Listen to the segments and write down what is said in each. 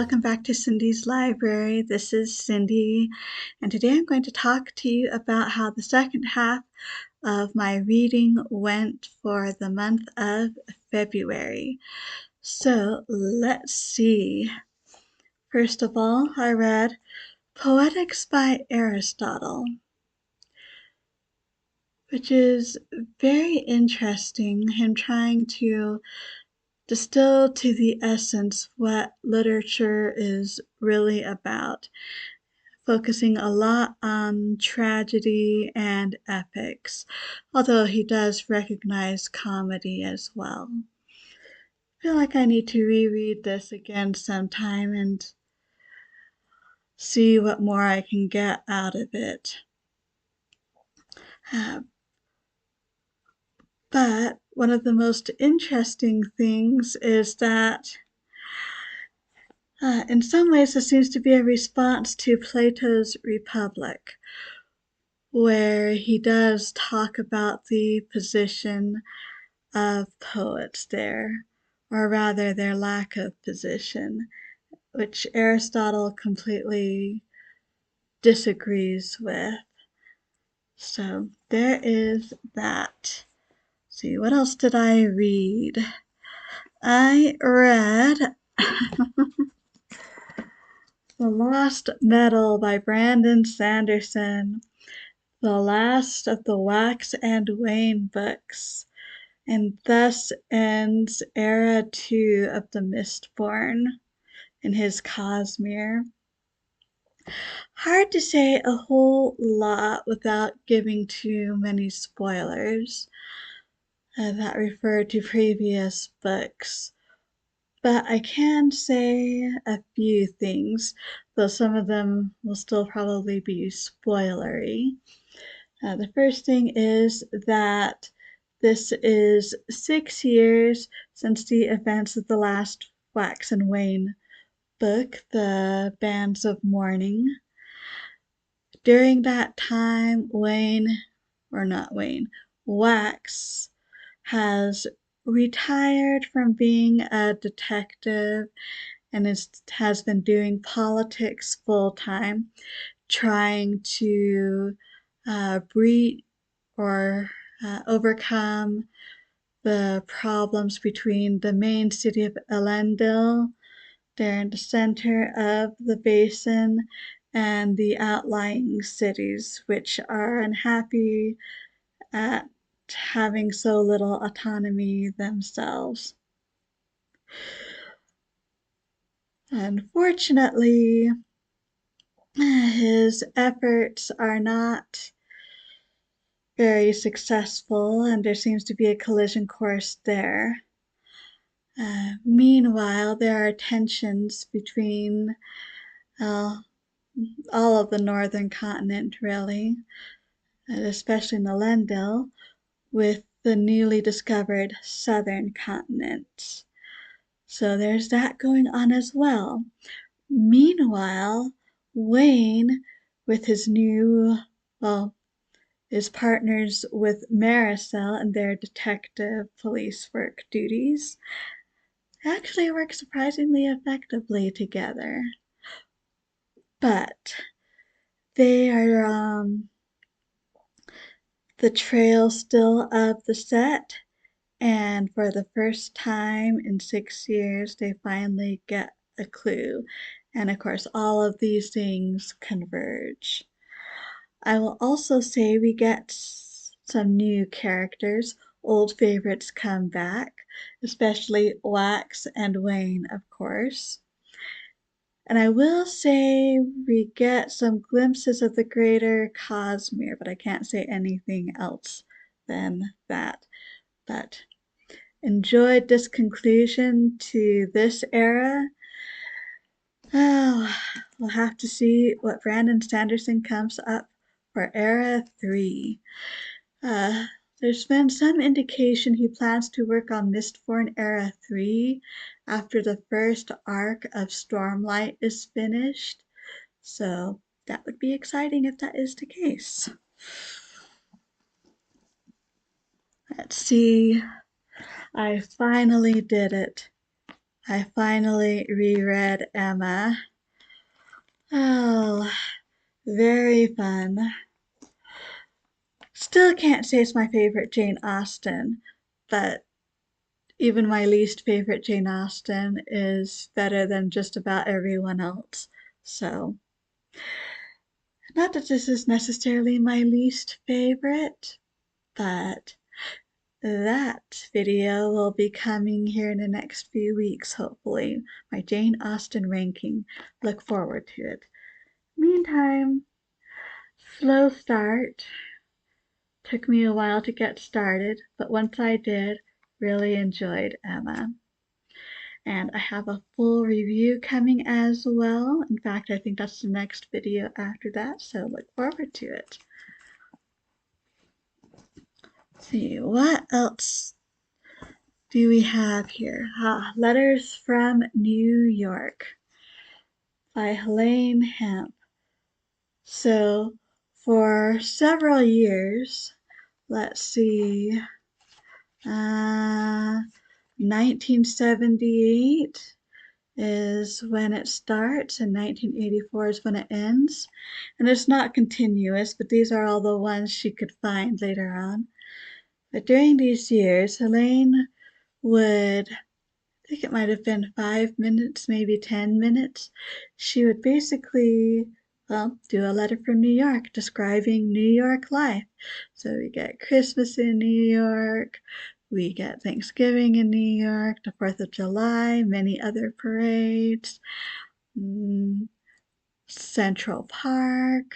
welcome back to Cindy's Library. This is Cindy, and today I'm going to talk to you about how the second half of my reading went for the month of February. So let's see. First of all, I read Poetics by Aristotle, which is very interesting, him trying to distill to the essence what literature is really about, focusing a lot on tragedy and epics, although he does recognize comedy as well. I feel like I need to reread this again sometime and see what more I can get out of it. But one of the most interesting things is that in some ways, this seems to be a response to Plato's Republic, where he does talk about the position of poets there, or rather their lack of position, which Aristotle completely disagrees with. So there is that. Let's see, what else did I read? I read The Lost Metal by Brandon Sanderson, the last of the Wax and Wane books, and thus ends Era 2 of the Mistborn in his Cosmere. Hard to say a whole lot without giving too many spoilers that refer to previous books. But I can say a few things, though some of them will still probably be spoilery. The first thing is that this is 6 years since the events of the last Wax and Wane book, The Bands of Mourning. During that time, Wax has retired from being a detective and has been doing politics full time, trying to overcome the problems between the main city of Elendil, there in the center of the basin, and the outlying cities, which are unhappy at having so little autonomy themselves. Unfortunately, his efforts are not very successful, and there seems to be a collision course there. Meanwhile, there are tensions between all of the northern continent, really, especially in Elendil, with the newly discovered southern continent. So there's that going on as well. Meanwhile, Wayne, with his is partners with Maricel and their detective police work duties, actually work surprisingly effectively together. But they are the trail still of the set, and for the first time in 6 years, they finally get a clue. And of course, all of these things converge. I will also say we get some new characters. Old favorites come back, especially Wax and Wane, of course. And I will say we get some glimpses of the greater Cosmere, but I can't say anything else than that. But enjoyed this conclusion to this era. Oh, we'll have to see what Brandon Sanderson comes up for Era 3. There's been some indication he plans to work on Mistborn Era 3 after the first arc of Stormlight is finished. So that would be exciting if that is the case. Let's see. I finally did it. I finally reread Emma. Oh, very fun. Still can't say it's my favorite Jane Austen, but even my least favorite Jane Austen is better than just about everyone else. So, not that this is necessarily my least favorite, but that video will be coming here in the next few weeks, hopefully. My Jane Austen ranking. Look forward to it. Meantime, slow start. Took me a while to get started, but once I did, really enjoyed Emma. And I have a full review coming as well. In fact, I think that's the next video after that, so look forward to it. Let's see, what else do we have here? Letters from New York by Helene, Hanff. So for several years, let's see, 1978 is when it starts and 1984 is when it ends. And it's not continuous, but these are all the ones she could find later on. But during these years, Helene would, I think it might have been 5 minutes, maybe 10 minutes, she would basically, well, do a letter from New York describing New York life. So we get Christmas in New York, we get Thanksgiving in New York, the 4th of July, many other parades, Central Park,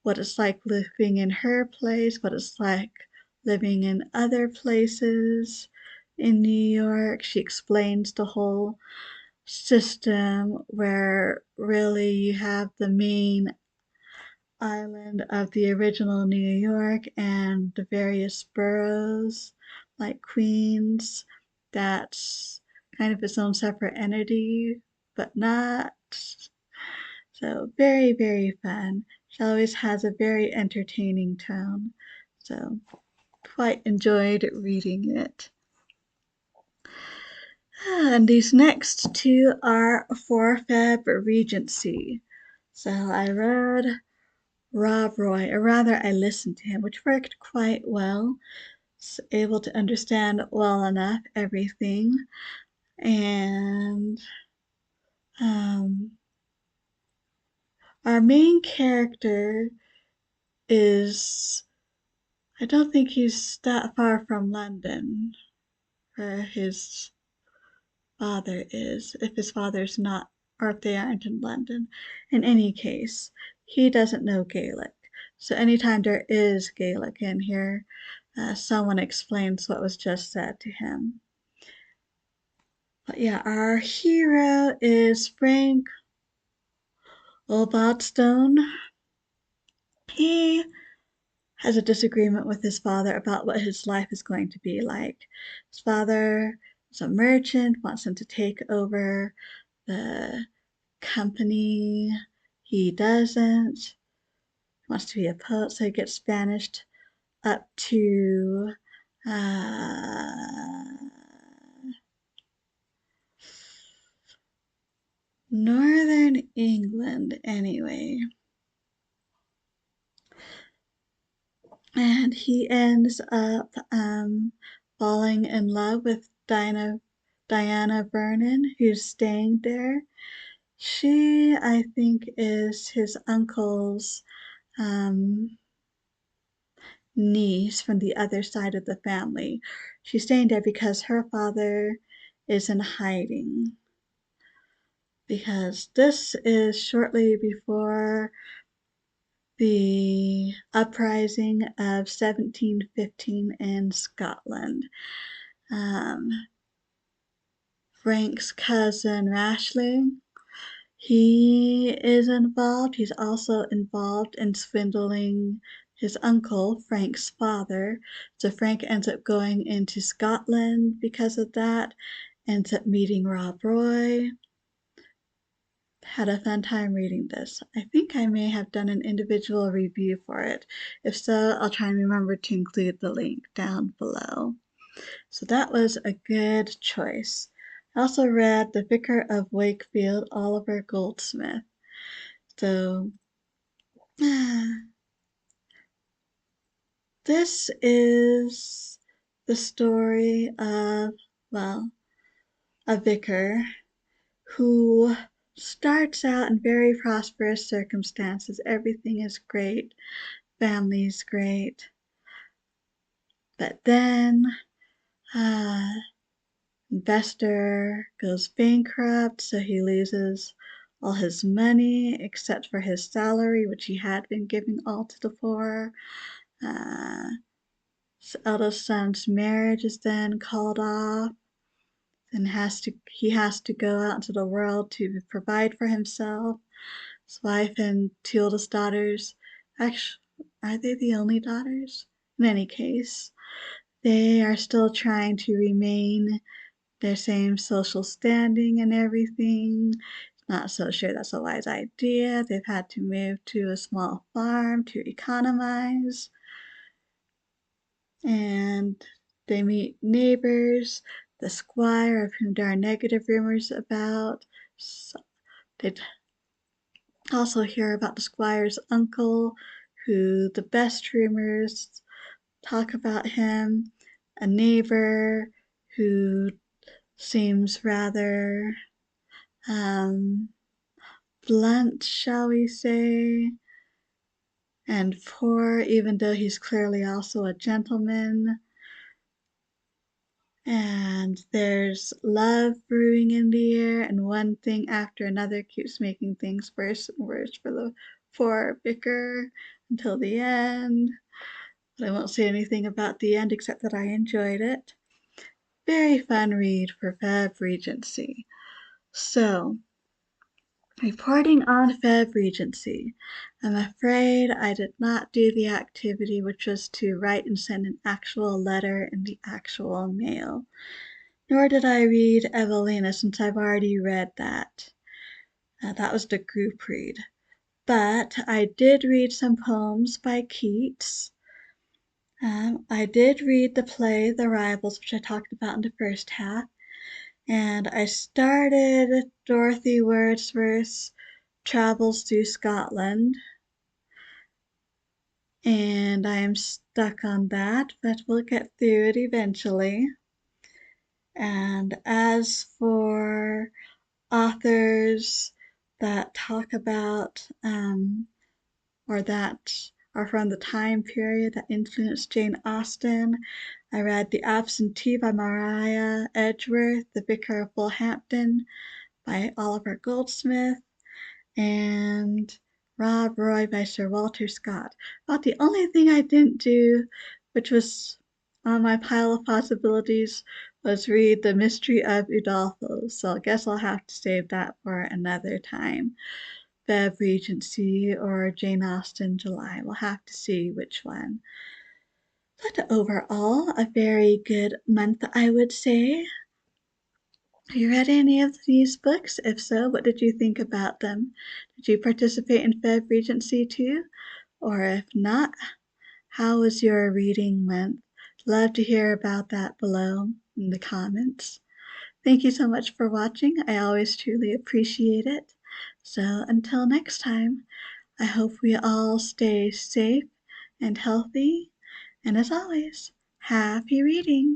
what it's like living in her place, what it's like living in other places in New York. She explains the whole system where really you have the main island of the original New York and the various boroughs like Queens. That's kind of its own separate entity, but not. So very, very fun. She always has a very entertaining tone. So quite enjoyed reading it. And these next two are for febregency. So I read Rob Roy, or rather I listened to him, which worked quite well. Was able to understand well enough everything. And our main character is, I don't think he's that far from London, where his father is, if his father's not, or if they aren't in London. In any case, he doesn't know Gaelic. So anytime there is Gaelic in here, someone explains what was just said to him. But yeah, our hero is Frank Osbaldistone. He has a disagreement with his father about what his life is going to be like. His father is a merchant, wants him to take over the company. He doesn't. He wants to be a poet, so he gets banished up to northern England anyway. And he ends up falling in love with Diana Vernon, who's staying there. She, I think, is his uncle's niece from the other side of the family. She's staying there because her father is in hiding. Because this is shortly before the uprising of 1715 in Scotland. Frank's cousin Rashleigh, he is involved. He's also involved in swindling his uncle, Frank's father. So Frank ends up going into Scotland because of that, ends up meeting Rob Roy. Had a fun time reading this. I think I may have done an individual review for it. If so, I'll try and remember to include the link down below. So that was a good choice. I also read The Vicar of Wakefield, Oliver Goldsmith. So this is the story of, well, a vicar who starts out in very prosperous circumstances. Everything is great, family's great. But then investor goes bankrupt, so he loses all his money except for his salary, which he had been giving all to the poor. His eldest son's marriage is then called off, and he has to go out into the world to provide for himself. His wife and two oldest daughters, actually, are they the only daughters? In any case, they are still trying to remain their same social standing and everything. Not so sure that's a wise idea. They've had to move to a small farm to economize. And they meet neighbors, the squire, of whom there are negative rumors about. So they also hear about the squire's uncle, who the best rumors talk about him, a neighbor who seems rather blunt, shall we say, and poor, even though he's clearly also a gentleman. And there's love brewing in the air, and one thing after another keeps making things worse and worse for the poor vicar until the end. But I won't say anything about the end except that I enjoyed it. Very fun read for febregency. So, reporting on febregency. I'm afraid I did not do the activity, which was to write and send an actual letter in the actual mail. Nor did I read Evelina, since I've already read that. That was the group read. But I did read some poems by Keats. I did read the play The Rivals, which I talked about in the first half. And I started Dorothy Wordsworth's Travels Through Scotland. And I am stuck on that, but we'll get through it eventually. And as for authors that talk about or that are from the time period that influenced Jane Austen, I read The Absentee by Maria Edgeworth, The Vicar of Bullhampton by Oliver Goldsmith, and Rob Roy by Sir Walter Scott. About the only thing I didn't do, which was on my pile of possibilities, was read The Mystery of Udolpho, so I guess I'll have to save that for another time. Febregency or Jane Austen July. We'll have to see which one. But overall, a very good month, I would say. Have you read any of these books? If so, what did you think about them? Did you participate in febregency too? Or if not, how was your reading month? Love to hear about that below in the comments. Thank you so much for watching. I always truly appreciate it. So until next time, I hope we all stay safe and healthy. And as always, happy reading.